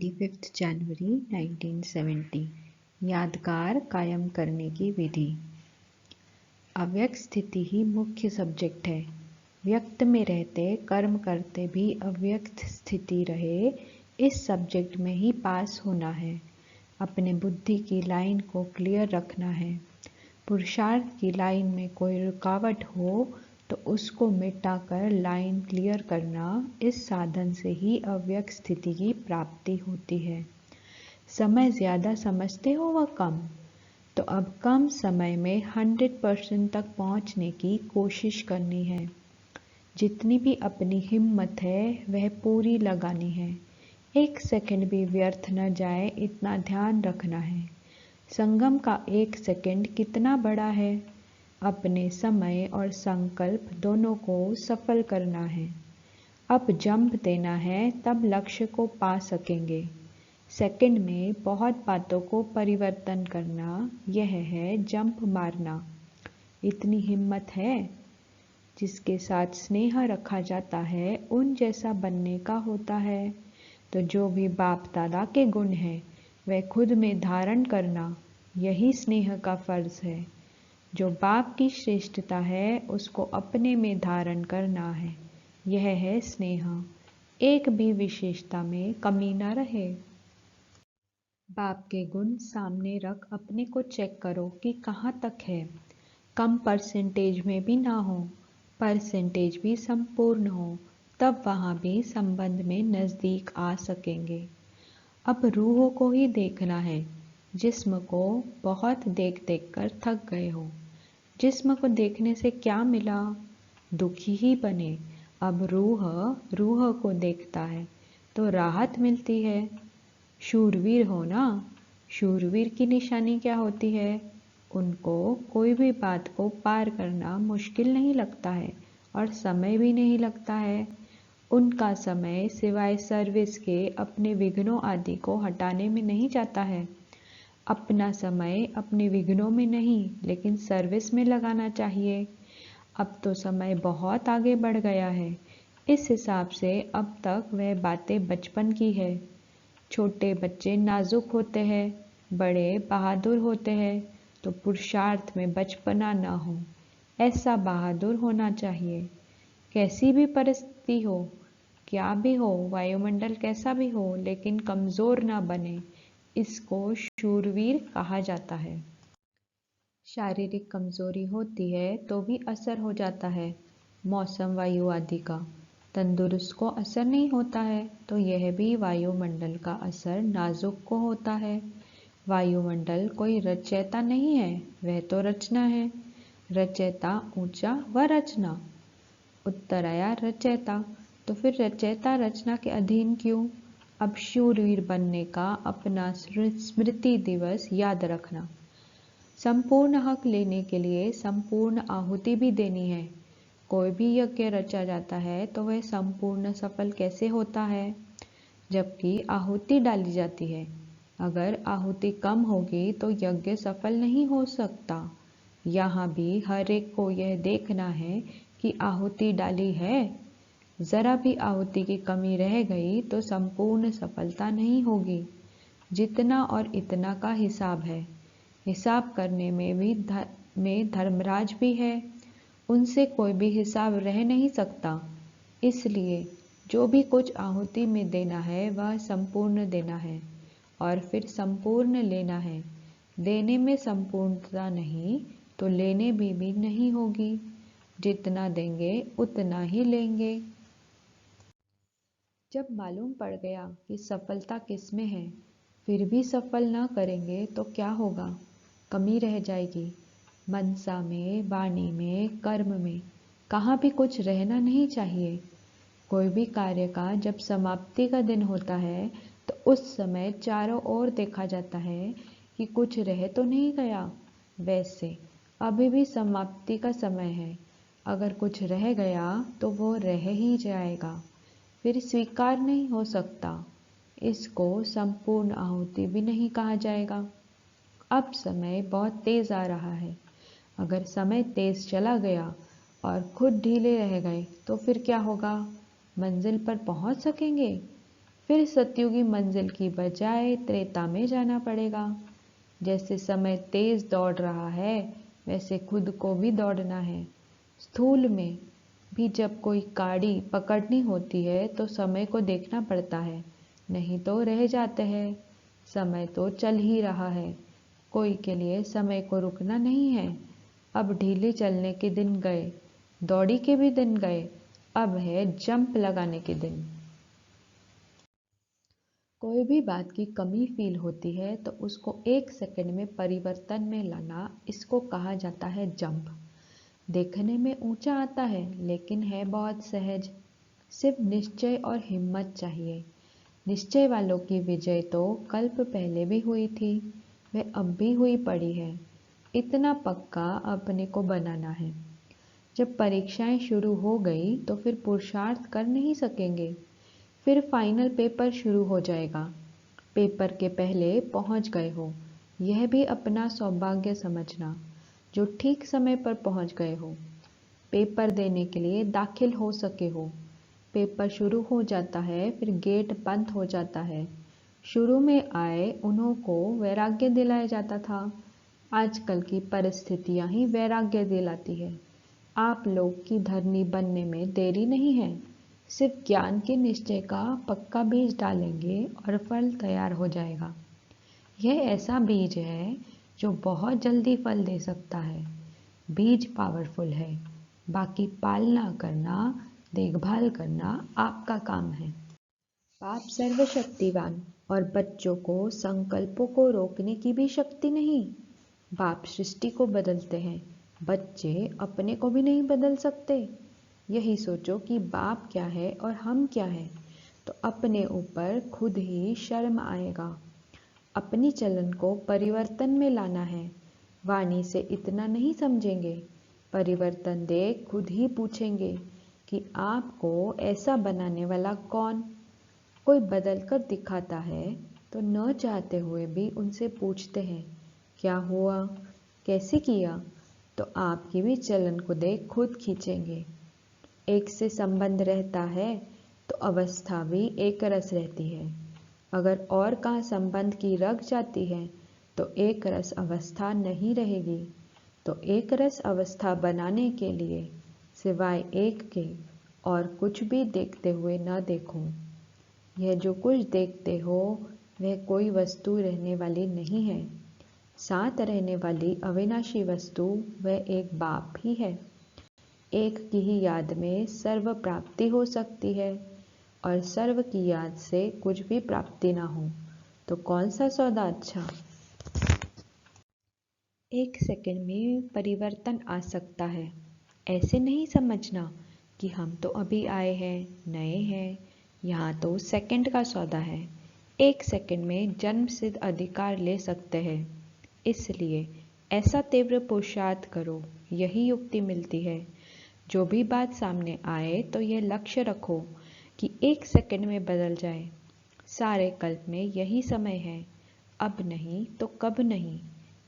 25 जनवरी 1970। यादगार कायम करने की विधि। अव्यक्त स्थिति ही मुख्य सब्जेक्ट है। व्यक्त में रहते कर्म करते भी अव्यक्त स्थिति रहे, इस सब्जेक्ट में ही पास होना है। अपने बुद्धि की लाइन को क्लियर रखना है। पुरुषार्थ की लाइन में कोई रुकावट हो तो उसको मिटाकर लाइन क्लियर करना, इस साधन से ही अव्यक्त स्थिति की प्राप्ति होती है। समय ज़्यादा समझते हो व कम, तो अब कम समय में 100% तक पहुंचने की कोशिश करनी है। जितनी भी अपनी हिम्मत है वह पूरी लगानी है। 1 सेकंड भी व्यर्थ न जाए, इतना ध्यान रखना है। संगम का 1 सेकंड कितना बड़ा है। अपने समय और संकल्प दोनों को सफल करना है। अब जंप देना है, तब लक्ष्य को पा सकेंगे। सेकंड में बहुत बातों को परिवर्तन करना, यह है जंप मारना। इतनी हिम्मत है। जिसके साथ स्नेह रखा जाता है उन जैसा बनने का होता है। तो जो भी बाप दादा के गुण हैं वह खुद में धारण करना, यही स्नेह का फर्ज है। जो बाप की श्रेष्ठता है उसको अपने में धारण करना है, यह है स्नेह। एक भी विशेषता में कमी न रहे। बाप के गुण सामने रख अपने को चेक करो कि कहाँ तक है। कम परसेंटेज में भी ना हो, परसेंटेज भी संपूर्ण हो, तब वहाँ भी संबंध में नज़दीक आ सकेंगे। अब रूह को ही देखना है। जिस्म को बहुत देख देख कर थक गए हो। जिस्म को देखने से क्या मिला? दुखी ही बने। अब रूह को देखता है तो राहत मिलती है। शूरवीर हो ना। शूरवीर की निशानी क्या होती है? उनको कोई भी बात को पार करना मुश्किल नहीं लगता है और समय भी नहीं लगता है। उनका समय सिवाय सर्विस के अपने विघ्नों आदि को हटाने में नहीं जाता है। अपना समय अपने विघ्नों में नहीं, लेकिन सर्विस में लगाना चाहिए। अब तो समय बहुत आगे बढ़ गया है। इस हिसाब से अब तक वह बातें बचपन की है। छोटे बच्चे नाजुक होते हैं, बड़े बहादुर होते हैं, तो पुरुषार्थ में बचपना ना हो, ऐसा बहादुर होना चाहिए। कैसी भी परिस्थिति हो, क्या भी हो, वायुमंडल कैसा भी हो, लेकिन कमज़ोर ना बने, इसको शूरवीर कहा जाता है। शारीरिक कमजोरी होती है तो भी असर हो जाता है मौसम वायु आदि का। तंदुरुस्त को असर नहीं होता है तो यह भी वायुमंडल का असर नाजुक को होता है। वायुमंडल कोई रचयिता नहीं है, वह तो रचना है। रचयिता ऊंचा व रचना। उत्तर आया रचयिता। तो फिर रचयिता रचना के अधीन क्यों? अब शूरवीर बनने का अपना स्मृति दिवस याद रखना। संपूर्ण हक लेने के लिए संपूर्ण आहुति भी देनी है। कोई भी यज्ञ रचा जाता है तो वह संपूर्ण सफल कैसे होता है? जबकि आहुति डाली जाती है। अगर आहुति कम होगी तो यज्ञ सफल नहीं हो सकता। यहाँ भी हर एक को यह देखना है कि आहुति डाली है। जरा भी आहुति की कमी रह गई तो संपूर्ण सफलता नहीं होगी। जितना और इतना का हिसाब है। हिसाब करने में भी धर्मराज भी है। उनसे कोई भी हिसाब रह नहीं सकता। इसलिए जो भी कुछ आहुति में देना है वह संपूर्ण देना है और फिर संपूर्ण लेना है। देने में संपूर्णता नहीं तो लेने भी नहीं होगी। जितना देंगे उतना ही लेंगे। जब मालूम पड़ गया कि सफलता किस में है, फिर भी सफल ना करेंगे तो क्या होगा? कमी रह जाएगी। मनसा में, वाणी में, कर्म में, कहाँ भी कुछ रहना नहीं चाहिए। कोई भी कार्य का जब समाप्ति का दिन होता है तो उस समय चारों ओर देखा जाता है कि कुछ रह तो नहीं गया। वैसे अभी भी समाप्ति का समय है। अगर कुछ रह गया तो वो रह ही जाएगा, फिर स्वीकार नहीं हो सकता। इसको संपूर्ण आहुति भी नहीं कहा जाएगा। अब समय बहुत तेज आ रहा है। अगर समय तेज चला गया और खुद ढीले रह गए तो फिर क्या होगा? मंजिल पर पहुंच सकेंगे? फिर सतयुगी मंजिल की बजाय त्रेता में जाना पड़ेगा। जैसे समय तेज दौड़ रहा है वैसे खुद को भी दौड़ना है। स्थूल में भी जब कोई गाड़ी पकड़नी होती है तो समय को देखना पड़ता है, नहीं तो रह जाते हैं। समय तो चल ही रहा है, कोई के लिए समय को रुकना नहीं है। अब ढीले चलने के दिन गए, दौड़ी के भी दिन गए, अब है जंप लगाने के दिन। कोई भी बात की कमी फील होती है तो उसको 1 सेकंड में परिवर्तन में लाना, इसको कहा जाता है जंप। देखने में ऊंचा आता है लेकिन है बहुत सहज। सिर्फ निश्चय और हिम्मत चाहिए। निश्चय वालों की विजय तो कल्प पहले भी हुई थी, वह अब भी हुई पड़ी है। इतना पक्का अपने को बनाना है। जब परीक्षाएं शुरू हो गई तो फिर पुरुषार्थ कर नहीं सकेंगे। फिर फाइनल पेपर शुरू हो जाएगा। पेपर के पहले पहुंच गए हो, यह भी अपना सौभाग्य समझना, जो ठीक समय पर पहुंच गए हो। पेपर देने के लिए दाखिल हो सके हो। पेपर शुरू हो जाता है, फिर गेट बंद हो जाता है। शुरू में आए उन्हों को वैराग्य दिलाया जाता था। आजकल की परिस्थितियां ही वैराग्य दिलाती है। आप लोग की धरनी बनने में देरी नहीं है। सिर्फ ज्ञान के निश्चय का पक्का बीज डालेंगे और फल तैयार हो जाएगा। यह ऐसा बीज है जो बहुत जल्दी फल दे सकता है। बीज पावरफुल है, बाकी पालना करना, देखभाल करना आपका काम है। बाप सर्वशक्तिवान और बच्चों को संकल्पों को रोकने की भी शक्ति नहीं। बाप सृष्टि को बदलते हैं, बच्चे अपने को भी नहीं बदल सकते। यही सोचो कि बाप क्या है और हम क्या हैं, तो अपने ऊपर खुद ही शर्म आएगा। अपनी चलन को परिवर्तन में लाना है। वाणी से इतना नहीं समझेंगे, परिवर्तन देख खुद ही पूछेंगे कि आपको ऐसा बनाने वाला कौन। कोई बदल कर दिखाता है तो न चाहते हुए भी उनसे पूछते हैं क्या हुआ, कैसे किया, तो आपकी भी चलन को देख खुद खींचेंगे। एक से संबंध रहता है तो अवस्था भी एक रस रहती है। अगर और कहाँ संबंध की रख जाती है तो एक रस अवस्था नहीं रहेगी। तो एक रस अवस्था बनाने के लिए सिवाय एक के और कुछ भी देखते हुए न देखो। यह जो कुछ देखते हो वह कोई वस्तु रहने वाली नहीं है। साथ रहने वाली अविनाशी वस्तु वह एक बाप ही है। एक की ही याद में सर्व प्राप्ति हो सकती है और सर्व की याद से कुछ भी प्राप्ति ना हो, तो कौन सा सौदा अच्छा। 1 सेकंड में परिवर्तन आ सकता है। ऐसे नहीं समझना कि हम तो अभी आए हैं, नए हैं। यहाँ तो सेकंड का सौदा है। 1 सेकंड में जन्म सिद्ध अधिकार ले सकते हैं। इसलिए ऐसा तीव्र पुरुषार्थ करो, यही युक्ति मिलती है। जो भी बात सामने आए तो यह लक्ष्य रखो कि 1 सेकंड में बदल जाए। सारे कल्प में यही समय है, अब नहीं तो कब नहीं।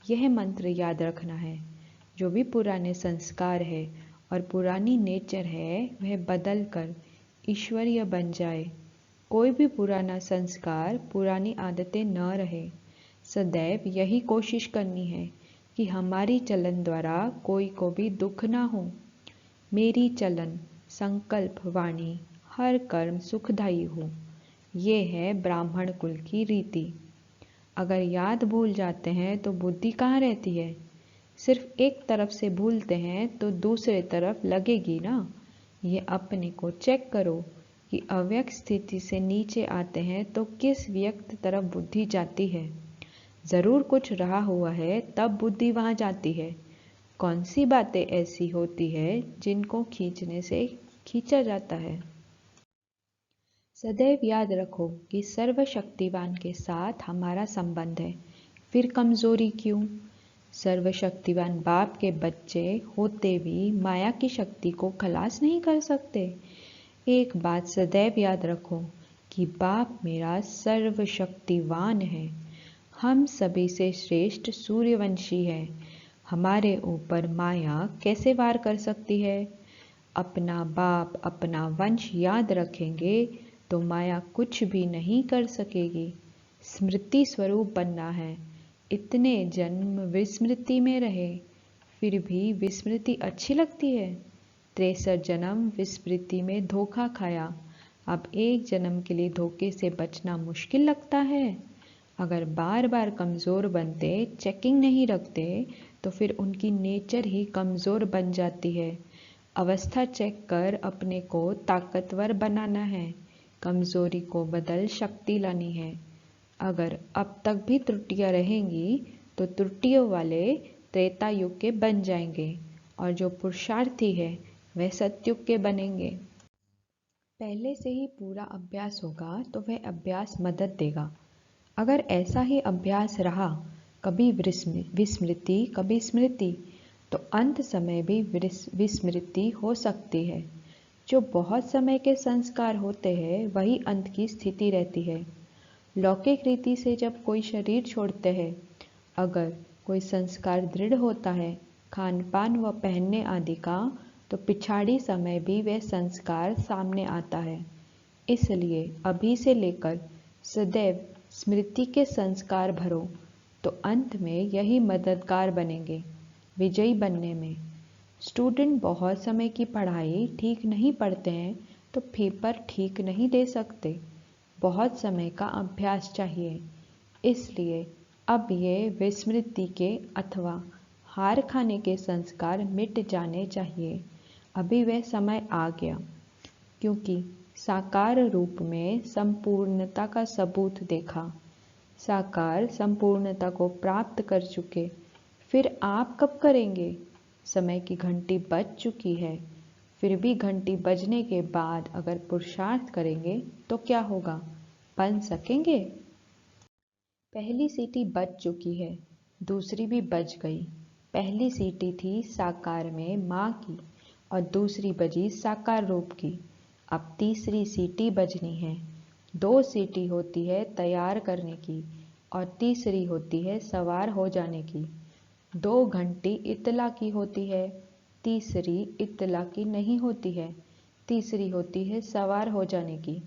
यह मंत्र याद रखना है। जो भी पुराने संस्कार है और पुरानी नेचर है वह बदल कर ईश्वरीय बन जाए। कोई भी पुराना संस्कार, पुरानी आदतें न रहे। सदैव यही कोशिश करनी है कि हमारी चलन द्वारा कोई को भी दुख ना हो। मेरी चलन, संकल्प, वाणी, हर कर्म सुखदायी हो। ये है ब्राह्मण कुल की रीति। अगर याद भूल जाते हैं तो बुद्धि कहाँ रहती है। सिर्फ एक तरफ से भूलते हैं तो दूसरे तरफ लगेगी ना। ये अपने को चेक करो कि अव्यक्त स्थिति से नीचे आते हैं तो किस व्यक्त तरफ बुद्धि जाती है। ज़रूर कुछ रहा हुआ है तब बुद्धि वहाँ जाती है। कौन सी बातें ऐसी होती है जिनको खींचने से खींचा जाता है। सदैव याद रखो कि सर्वशक्तिवान के साथ हमारा संबंध है, फिर कमजोरी क्यों। सर्वशक्तिवान बाप के बच्चे होते भी माया की शक्ति को खलास नहीं कर सकते। एक बात सदैव याद रखो कि बाप मेरा सर्वशक्तिवान है। हम सभी से श्रेष्ठ सूर्यवंशी है। हमारे ऊपर माया कैसे वार कर सकती है। अपना बाप, अपना वंश याद रखेंगे तो माया कुछ भी नहीं कर सकेगी। स्मृति स्वरूप बनना है। इतने जन्म विस्मृति में रहे, फिर भी विस्मृति अच्छी लगती है। 63 जन्म विस्मृति में धोखा खाया, अब एक जन्म के लिए धोखे से बचना मुश्किल लगता है। अगर बार बार कमज़ोर बनते, चेकिंग नहीं रखते, तो फिर उनकी नेचर ही कमज़ोर बन जाती है। अवस्था चेक कर अपने को ताकतवर बनाना है, कमज़ोरी को बदल शक्ति लानी है। अगर अब तक भी त्रुटियां रहेंगी तो त्रुटियों वाले त्रेता युग के बन जाएंगे, और जो पुरुषार्थी है वह सतयुग के बनेंगे। पहले से ही पूरा अभ्यास होगा तो वह अभ्यास मदद देगा। अगर ऐसा ही अभ्यास रहा, कभी विस्मृति कभी स्मृति, तो अंत समय भी विस्मृति हो सकती है। जो बहुत समय के संस्कार होते हैं वही अंत की स्थिति रहती है। लौकिक रीति से जब कोई शरीर छोड़ते हैं, अगर कोई संस्कार दृढ़ होता है खान पान व पहनने आदि का, तो पिछाड़ी समय भी वह संस्कार सामने आता है। इसलिए अभी से लेकर सदैव स्मृति के संस्कार भरो, तो अंत में यही मददगार बनेंगे विजयी बनने में। स्टूडेंट बहुत समय की पढ़ाई ठीक नहीं पढ़ते हैं तो पेपर ठीक नहीं दे सकते। बहुत समय का अभ्यास चाहिए। इसलिए अब ये विस्मृति के अथवा हार खाने के संस्कार मिट जाने चाहिए। अभी वह समय आ गया, क्योंकि साकार रूप में संपूर्णता का सबूत देखा। साकार संपूर्णता को प्राप्त कर चुके, फिर आप कब करेंगे? समय की घंटी बज चुकी है। फिर भी घंटी बजने के बाद अगर पुरुषार्थ करेंगे तो क्या होगा? बन सकेंगे? पहली सीटी बज चुकी है, दूसरी भी बज गई। पहली सीटी थी साकार में माँ की और दूसरी बजी साकार रूप की। अब तीसरी सीटी बजनी है। 2 सीटी होती है तैयार करने की और तीसरी होती है सवार हो जाने की। 2 घंटी इतला की होती है, तीसरी इतला की नहीं होती है। तीसरी होती है सवार हो जाने की।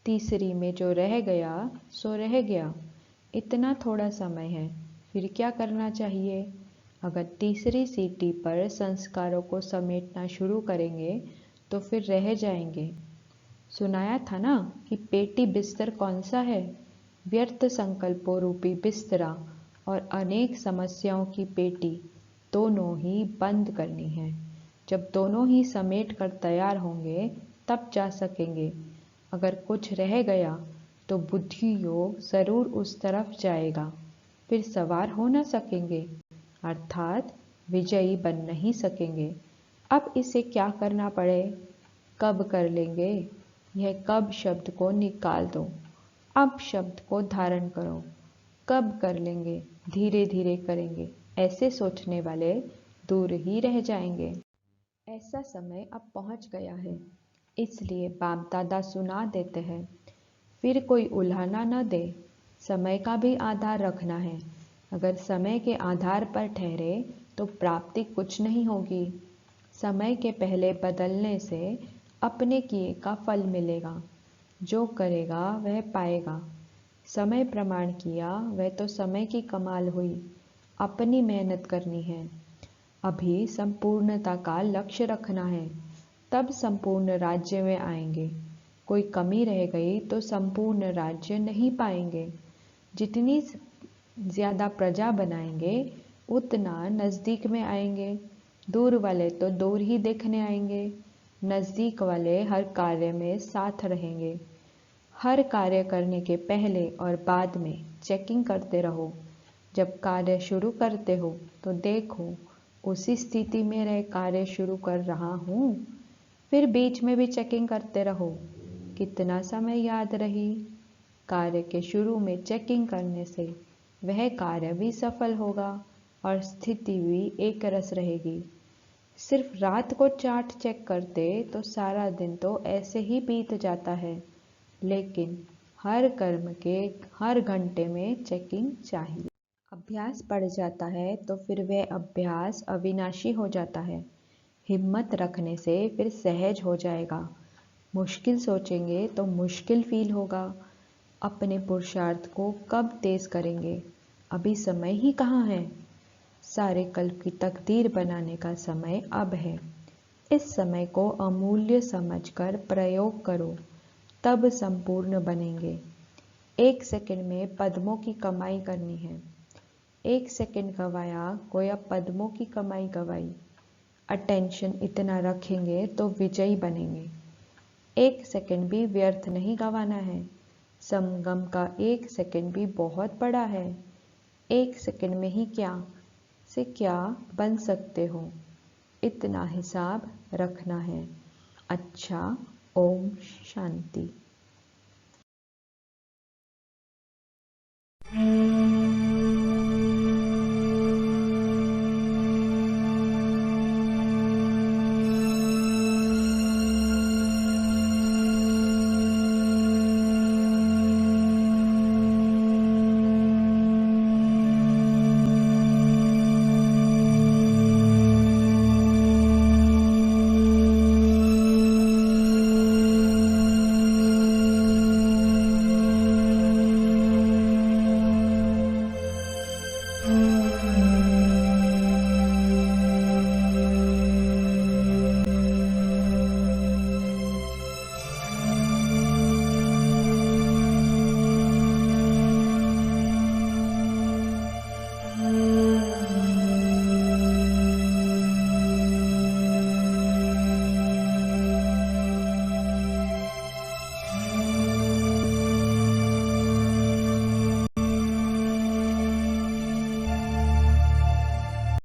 तीसरी में जो रह गया सो रह गया। इतना थोड़ा समय है, फिर क्या करना चाहिए? अगर तीसरी सीटी पर संस्कारों को समेटना शुरू करेंगे तो फिर रह जाएंगे। सुनाया था ना कि पेटी बिस्तर कौन सा है? व्यर्थ संकल्पों रूपी बिस्तरा और अनेक समस्याओं की पेटी, दोनों ही बंद करनी है। जब दोनों ही समेट कर तैयार होंगे तब जा सकेंगे। अगर कुछ रह गया तो बुद्धि योग जरूर उस तरफ जाएगा, फिर सवार हो न सकेंगे, अर्थात विजयी बन नहीं सकेंगे। अब इसे क्या करना पड़े? कब कर लेंगे? यह कब शब्द को निकाल दो, अब शब्द को धारण करो। कब कर लेंगे? धीरे धीरे करेंगे, ऐसे सोचने वाले दूर ही रह जाएंगे। ऐसा समय अब पहुंच गया है, इसलिए बाप दादा सुना देते हैं, फिर कोई उल्हाना न दे। समय का भी आधार रखना है। अगर समय के आधार पर ठहरे तो प्राप्ति कुछ नहीं होगी। समय के पहले बदलने से अपने किए का फल मिलेगा। जो करेगा वह पाएगा। समय प्रमाण किया वह तो समय की कमाल हुई। अपनी मेहनत करनी है। अभी संपूर्णता का लक्ष्य रखना है, तब संपूर्ण राज्य में आएंगे। कोई कमी रह गई तो संपूर्ण राज्य नहीं पाएंगे। जितनी ज़्यादा प्रजा बनाएंगे उतना नज़दीक में आएंगे। दूर वाले तो दूर ही देखने आएंगे, नज़दीक वाले हर कार्य में साथ रहेंगे। हर कार्य करने के पहले और बाद में चेकिंग करते रहो। जब कार्य शुरू करते हो तो देखो उसी स्थिति में रह कार्य शुरू कर रहा हूँ। फिर बीच में भी चेकिंग करते रहो, कितना समय याद रही। कार्य के शुरू में चेकिंग करने से वह कार्य भी सफल होगा और स्थिति भी एक रस रहेगी। सिर्फ रात को चार्ट चेक करते तो सारा दिन तो ऐसे ही बीत जाता है, लेकिन हर कर्म के हर घंटे में चेकिंग चाहिए। अभ्यास बढ़ जाता है तो फिर वह अभ्यास अविनाशी हो जाता है। हिम्मत रखने से फिर सहज हो जाएगा। मुश्किल सोचेंगे तो मुश्किल फील होगा। अपने पुरुषार्थ को कब तेज करेंगे, अभी समय ही कहाँ है। सारे कल की तकदीर बनाने का समय अब है। इस समय को अमूल्य समझकर प्रयोग करो, तब संपूर्ण बनेंगे। 1 सेकंड में पद्मों की कमाई करनी है। 1 सेकंड गवाया गोया पद्मों की कमाई गवाई। अटेंशन इतना रखेंगे तो विजयी बनेंगे। 1 सेकंड भी व्यर्थ नहीं गवाना है। संगम का 1 सेकंड भी बहुत बड़ा है। 1 सेकंड में ही क्या से क्या बन सकते हो, इतना हिसाब रखना है। अच्छा, ओम शांति।